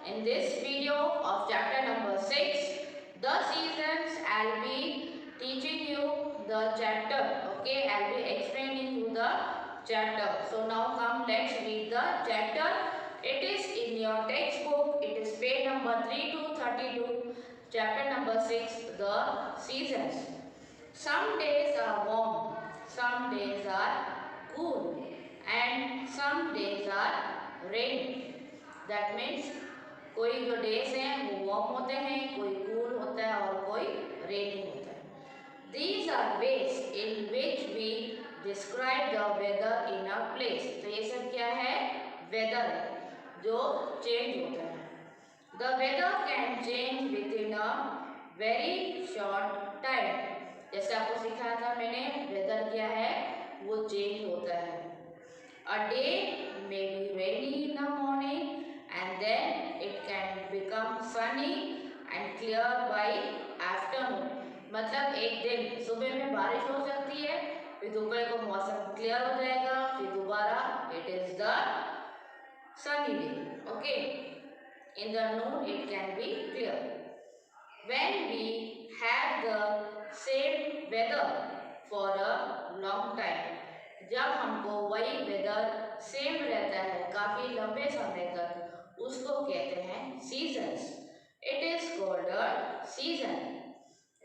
In this video of chapter number 6, the seasons, I'll be teaching you the chapter. Okay, I'll be explaining you the chapter. So now come, let's read the chapter. It is in your textbook. It is page number 3 to 32. Chapter number 6, the seasons. Some days are warm, some days are cool, and some days are rainy. That means कोई जो days हैं वो warm होते हैं, कोई cool होता है और कोई रेनी होता है. These are ways in which we describe the weather in a place. तो ये सब क्या है? वेदर है जो चेंज होता है. The weather can change within a very short time. जैसे आपको सिखाया था मैंने, वेदर क्या है? वो चेंज होता है. A day may be rainy in the morning and then it can become sunny and clear by afternoon. मतलब एक दिन सुबह में बारिश हो सकती है, फिर दोपहर को मौसम क्लियर हो जाएगा, फिर दोबारा it is the sunny day. Okay, in the noon it can be clear. When we have the same weather for a long time, जब हमको वही वेदर सेम रहता है काफी लंबे समय तक, उसको कहते हैं seasons. It is called a season.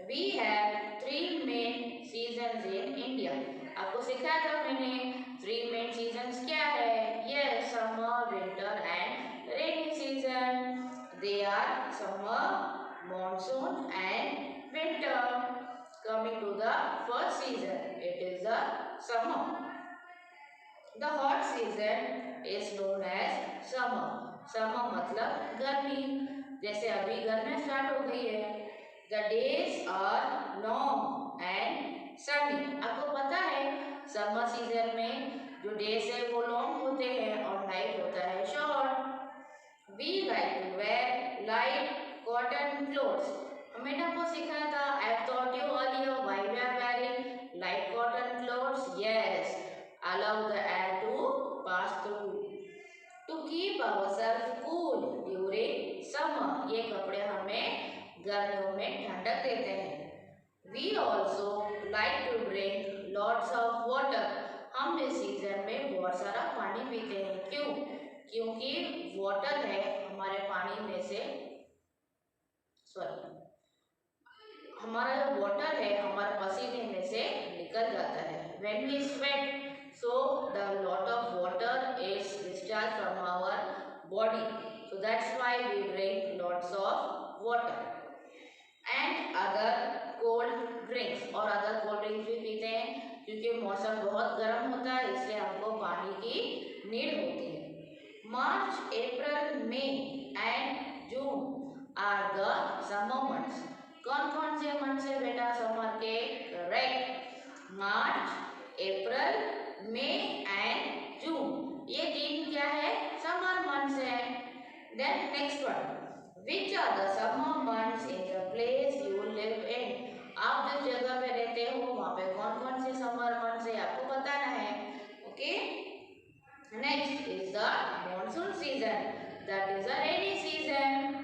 We have 3 main seasons in India. आपको सिखाया था मैंने 3 मेन सीजन्स क्या है. Yes, summer, winter and rainy season. They are summer, monsoon and winter. Coming to the first season, it is the summer. The hot season is known as summer. Summer मतलब गर्मी. जैसे अभी गर्मी start हो गई है. The days are long and sunny. आपको पता है समर सीजन में जो डेज है वो लॉन्ग होते हैं और नाइट होता है short. We like to wear light cotton clothes. मैंने आपको सिखाया था, I have taught you earlier why we are wearing light cotton clothes. Yes, allow the air to pass through. To keep ourselves cool during summer. ये कपड़े हमें गर्मियों में ठंडक देते हैं. We also like to drink lots of water. हम इस सीजन में बहुत सारा पानी पीते हैं. क्यों? क्योंकि वाटर है हमारे पानी में से, हमारा जो वाटर है हमारे पसीने में से निकल जाता है. When we sweat, so the lot of water is discharged from our body. So that's why we drink lots of water. And other cold drinks. और other cold drinks भी पीते हैं क्योंकि मौसम बहुत गर्म होता है, इसलिए हमको पानी की नीड होती है. March, April, May and June are the summer months. कौन कौन से मंथ है बेटा समर के? Correct, March, April, May and June. ये 3 क्या है? समर मंथ्स है. Then next one, which are the summer months in the place you live in. आप जिस जगह पे रहते हो वहाँ पे कौन कौन से समर मंथ्स है आपको बताना है. Okay, next is the monsoon season. That is the rainy season.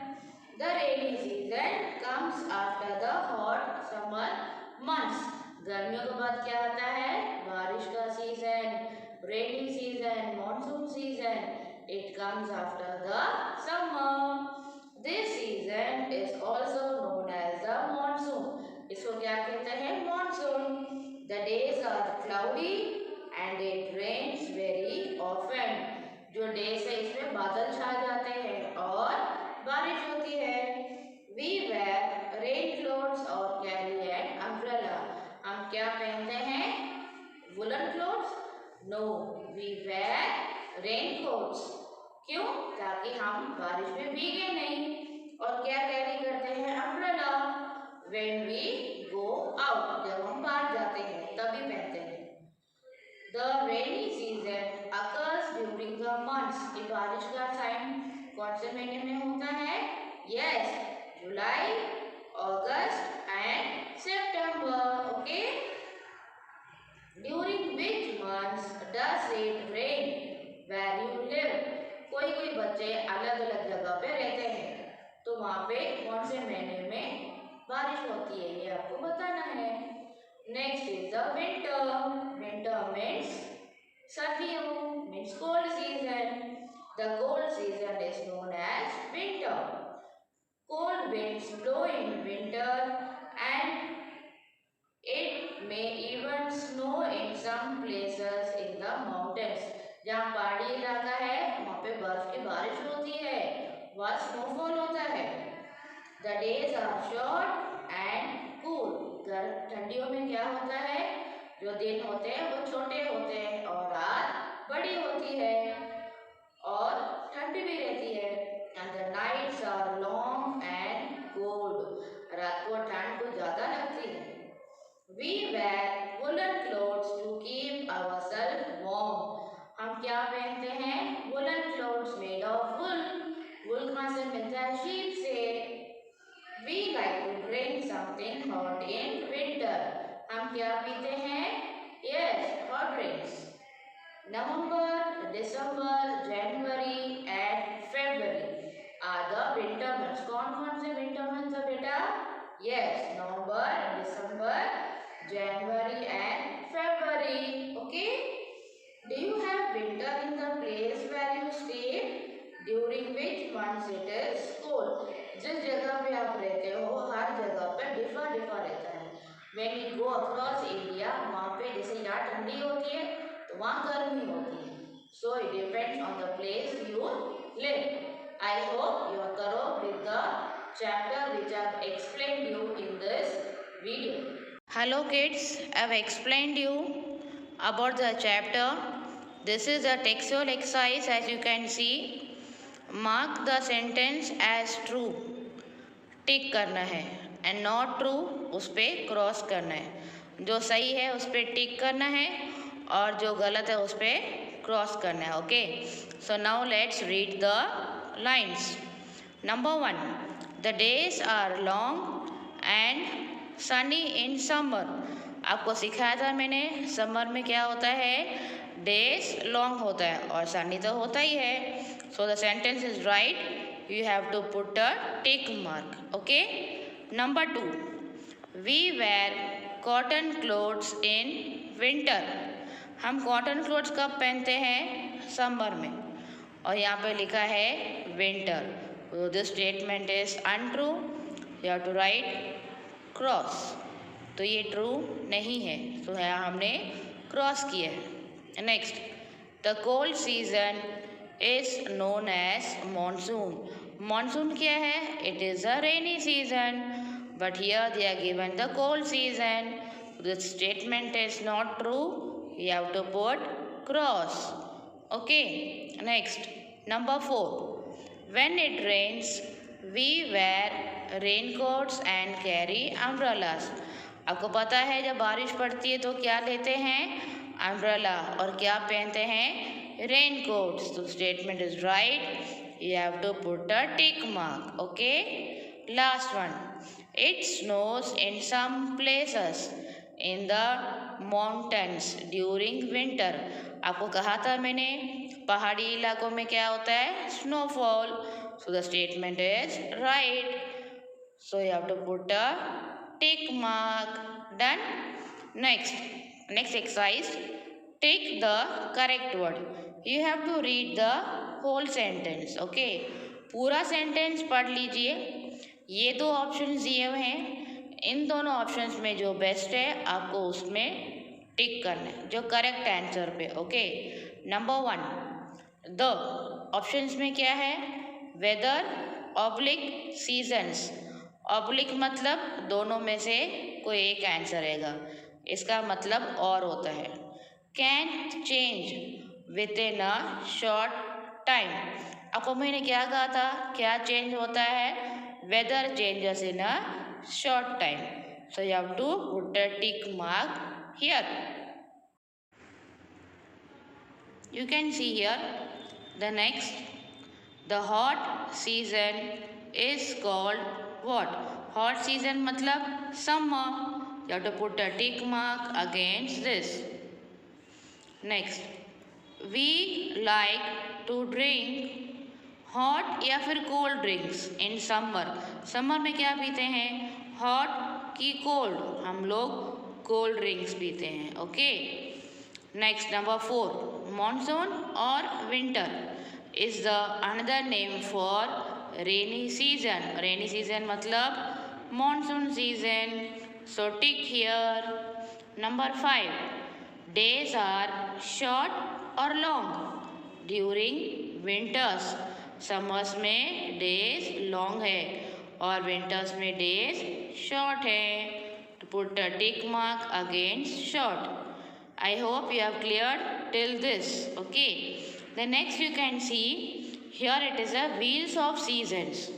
The rainy season comes after the hot summer months. गर्मियों के बाद क्या आता है? बारिश का season. Rainy season, monsoon season. It comes after the summer. This season is also known as the monsoon. इसको क्या कहते हैं? Monsoon. The days are cloudy and it rains very often. जो days है इसमें बादल छा जाते हैं और बारिश होती है. We wear rain clothes और carry an umbrella. हम क्या पहनते हैं? woolen clothes? No, we wear rain coats. क्यों? ताकि हम बारिश में भीगे नहीं. और क्या कैरी करते हैं? umbrella. When we go out, जब हम बाहर जाते हैं तभी पहनते हैं. The rainy season occurs during the months. ये बारिश का टाइम कौन से महीने में होता है? Yes, July, August and September. Okay, during which months does it rain where you live. कोई कोई बच्चे अलग अलग जगह पे रहते हैं, तो वहाँ पे कौन से महीने में बारिश होती है ये आपको बताना है। Next is the winter. Winter means सर्दियों, means cold season. The cold season is known as winter. Cold winds blow in winter and it may even snow in some places in the mountains. जहाँ पहाड़ी इलाका है वहाँ पे बर्फ की बारिश होती है, वहाँ स्नोफॉल होता है। The days are short and cool. ठंडियों में क्या होता है, जो दिन होते हैं वो छोटे होते हैं और रात बड़ी होती है और ठंडी भी रहती है। And the nights are long and cold. रात को ठंड कुछ ज़्यादा लगती है। We wear woolen clothes to keep ourselves warm. हम क्या पहनते हैं? Woolen clothes made of wool. Wool कहाँ से मिलता है? sheep से। We like to drink something hot in winter. हम क्या पीते हैं? Yes, hot drinks. November, December, January and February are the winter months. कौन से winter months है बेटा? Yes, November, December, January and February. Okay? Do you have winter in the place where you stay? During which months it is cold? जिस जगह पे आप रहते हो हर जगह पे डिफर रहता है। When you go across India, वहाँ पे जैसे यहाँ ठंडी होती है तो वहाँ गर्मी होती है। So it depends on the place you live. I hope you are thorough with the chapter which I have explained you in this video. Hello kids, I have explained you about the chapter. This is a textual exercise. As you can see, mark the sentence as true. टिक करना है and not true उस पर cross करना है। जो सही है उस पर टिक करना है और जो गलत है उस पर क्रॉस करना है। Okay, so now let's read the lines. Number 1, the days are long and sunny in summer. आपको सिखाया था मैंने समर में क्या होता है, डेज लॉन्ग होता है और सनी तो होता ही है। So the sentence is right, you have to put a tick mark. Okay, number 2, we wear cotton clothes in winter. हम कॉटन क्लोथ्स कब पहनते हैं, समर में, और यहाँ पे लिखा है विंटर। तो this statement is untrue, you have to write cross. तो ये ट्रू नहीं है, तो यहाँ हमने क्रॉस किया है। Next, the cold season is known as monsoon. Monsoon क्या है, it is a rainy season, but here they are given the cold season. This statement is not true, you have to put cross. Okay, next, number 4, when it rains we wear raincoats and carry umbrellas. आपको पता है जब बारिश पड़ती है तो क्या लेते हैं, अम्ब्रेला, और क्या पहनते हैं, रेनकोट्स। तो statement is right, you have to put a tick mark. Okay, last one, it snows in some places in the mountains during winter. आपको कहा था मैंने पहाड़ी इलाकों में क्या होता है, snowfall. So the statement is right, so you have to put a tick mark. Done. Next exercise, tick the correct word. You have to read the whole sentence. Okay, पूरा सेंटेंस पढ़ लीजिए। ये 2 ऑप्शंस दिए हुए हैं, इन दोनों options में जो बेस्ट है आपको उसमें टिक करना है, जो करेक्ट आंसर पे। ओके, नंबर 1, द ऑप्शंस में क्या है, वेदर ऑब्लिक सीजन्स। ऑब्लिक मतलब दोनों में से कोई एक आंसर रहेगा, इसका मतलब और होता है। Can change within a short time. आपको मैंने क्या कहा था, क्या चेंज होता है, weather changes in a short time. So you have to put a tick mark here. You can see here the next, the hot season is called what? Hot season मतलब summer. You have to put a tick mark against this. Next, we like to drink hot या फिर cold drinks in summer, summer में क्या पीते हैं, hot की cold, हम लोग कोल्ड ड्रिंक्स पीते हैं। ओके, नेक्स्ट नंबर 4, मानसून और winter is the another name for rainy season, rainy season मतलब monsoon season, so tick here. Number 5, days are short or long during winters, summers में days long है और winters में days short है, to put a tick mark against short. I hope you have cleared till this. Okay, the next you can see here it is a wheels of seasons,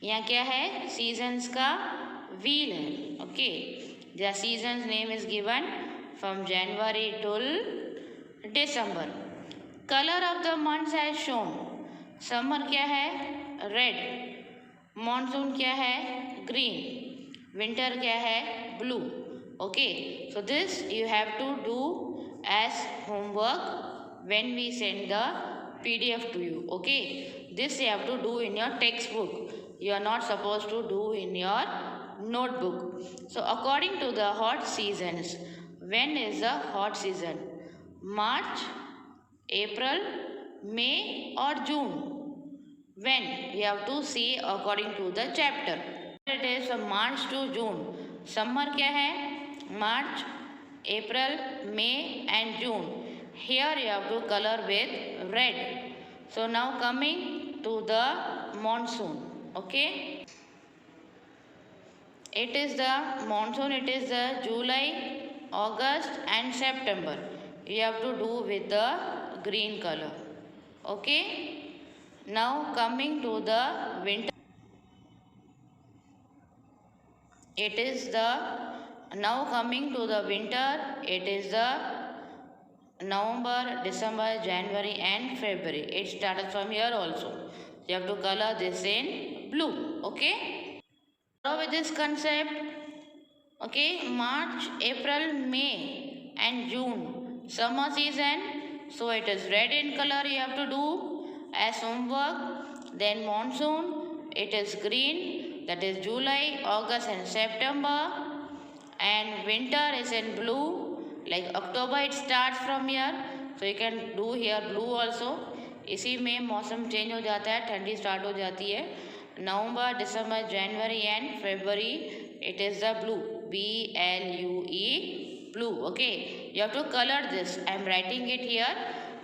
यहाँ क्या है, seasons का wheel है। okay, the seasons name is given from January till December. Color of the months as shown, summer क्या है, red, monsoon क्या है, green, winter क्या है, blue. Okay, so this you have to do as homework when we send the PDF to you. Okay, this you have to do in your textbook, you are not supposed to do in your notebook. So according to the hot seasons, when is the hot season, March, April, May or June? When? You have to see according to the chapter. It is from March to June. Summer क्या है? March, April, May and June. Here you have to color with red. So now coming to the monsoon. Okay. It is the monsoon. It is the July, August and September. You have to do with the green color. Okay. Now coming to the winter. It is the, now coming to the winter, it is the November, December, January and February. It started from here also. You have to color this in blue. Okay. Follow with this concept. Okay. March, April, May and June, summer season. So it is red in color. You have to do as homework. Then monsoon, it is green, that is July, August and September. And winter is in blue, like October it starts from here, so you can do here blue also. इसी में मौसम change हो जाता है, ठंडी start हो जाती है। November, December, January and February it is the blue, BLUE, blue. Okay, you have to color this. I am writing it here,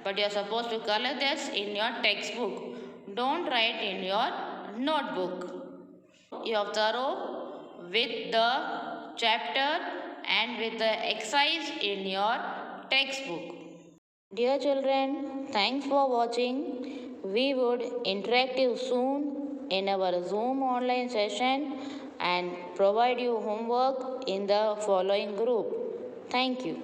but you are supposed to color this in your textbook. Don't write in your notebook. You have thorough with the chapter and with the exercise in your textbook. Dear children, thanks for watching. We would interact you soon in our Zoom online session and provide you homework in the following group. Thank you.